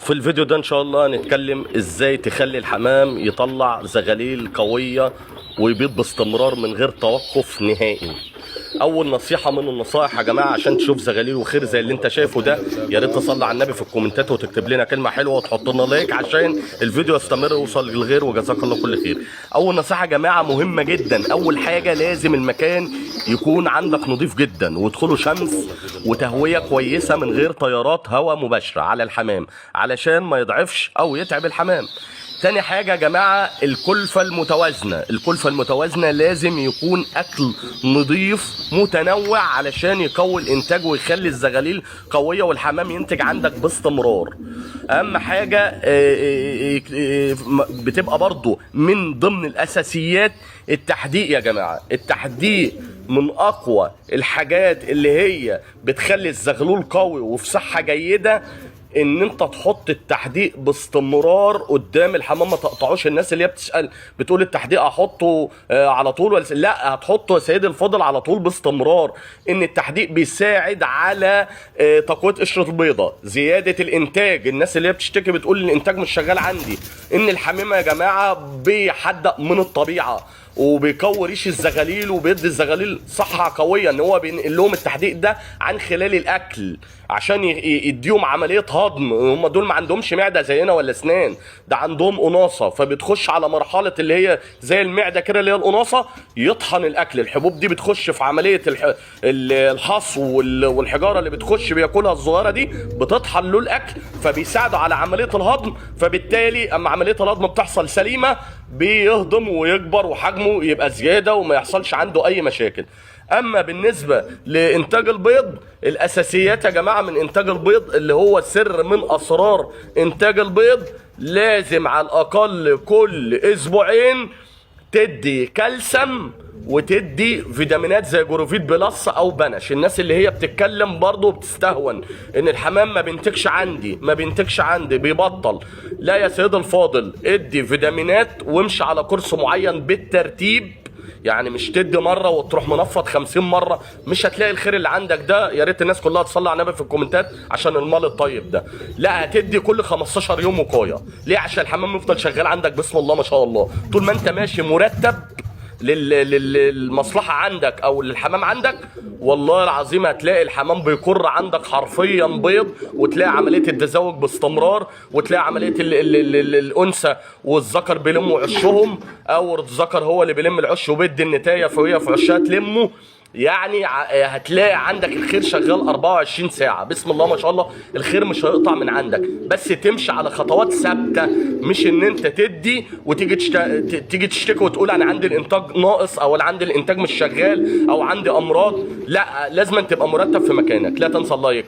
في الفيديو ده ان شاء الله هنتكلم ازاي تخلي الحمام يطلع زغاليل قوية ويبيض باستمرار من غير توقف نهائي. اول نصيحة من النصائح يا جماعة عشان تشوف زغاليل وخير زي اللي انت شايفه ده، يا ريت تصلي على النبي في الكومنتات وتكتب لنا كلمة حلوة وتحط لنا لايك عشان الفيديو يستمر ويوصل للغير، وجزاك الله كل خير. اول نصيحة يا جماعة مهمة جدا، اول حاجة لازم المكان يكون عندك نظيف جدا ويدخله شمس وتهوية كويسة من غير تيارات هواء مباشرة على الحمام علشان ما يضعفش او يتعب الحمام. تاني حاجة يا جماعة الكلفة المتوازنة، الكلفة المتوازنة لازم يكون أكل نظيف متنوع علشان يقوي الإنتاج ويخلي الزغاليل قوية والحمام ينتج عندك باستمرار. أهم حاجة بتبقى برضو من ضمن الأساسيات التحديق يا جماعة. التحديق من أقوى الحاجات اللي هي بتخلي الزغلول قوي وفي صحة جيدة، ان انت تحط التحديق باستمرار قدام الحمام، ما تقطعوش. الناس اللي هي بتسال بتقول التحديق احطه على طول ولا لا، هتحطه يا سيدي الفاضل على طول باستمرار. ان التحديق بيساعد على تقويه قشره البيضه، زياده الانتاج. الناس اللي هي بتشتكي بتقول الانتاج مش شغال عندي، ان الحمامه يا جماعه بيحدق من الطبيعه وبيقوي ريش الزغاليل وبيدي الزغاليل صحه قويه. ان هو بينقل لهم التحديق ده عن خلال الاكل عشان يديهم عمليه هضم. هم دول ما عندهمش معده زينا ولا اسنان، ده عندهم قناصه، فبتخش على مرحله اللي هي زي المعده كده اللي هي القناصه، يطحن الاكل. الحبوب دي بتخش في عمليه الحصو والحجاره اللي بتخش بياكلها الصغيره دي، بتطحن له الاكل فبيساعدوا على عمليه الهضم. فبالتالي اما عمليه الهضم بتحصل سليمه بيهضم ويكبر وحجمه يبقى زياده وما يحصلش عنده اي مشاكل. اما بالنسبه لانتاج البيض، الاساسيات يا جماعه من انتاج البيض اللي هو سر من اسرار انتاج البيض، لازم على الاقل كل اسبوعين تدي كالسيوم وتدي فيتامينات زي جروفيت بلس او بنش. الناس اللي هي بتتكلم برضه وبتستهون ان الحمام ما بينتجش عندي بيبطل، لا يا سيد الفاضل، ادي فيتامينات وامشي على كورس معين بالترتيب. يعني مش تدي مره وتروح منفض 50 مره، مش هتلاقي الخير اللي عندك ده. يا ريت الناس كلها تصلي على النبي في الكومنتات عشان المال الطيب ده. لا، هتدي كل 15 يوم وقايه. ليه؟ عشان الحمام يفضل شغال عندك بسم الله ما شاء الله طول ما انت ماشي مرتب للمصلحه عندك او للحمام عندك. والله العظيم هتلاقي الحمام بيكر عندك حرفيا بيض، وتلاقي عمليه التزاوج باستمرار، وتلاقي عمليه الانثى والذكر بيلموا عشهم، او الذكر هو اللي بيلم العش وبيدي النتايه فهي في عشها تلمه. يعني هتلاقي عندك الخير شغال 24 ساعة بسم الله ما شاء الله. الخير مش هيقطع من عندك، بس تمشي على خطوات ثابتة، مش ان انت تدي وتيجي تيجي تشتكي وتقول انا عندي الانتاج ناقص او انا عندي الانتاج مش شغال او عندي امراض. لا، لازم تبقى مرتب في مكانك. لا تنسى اللايك.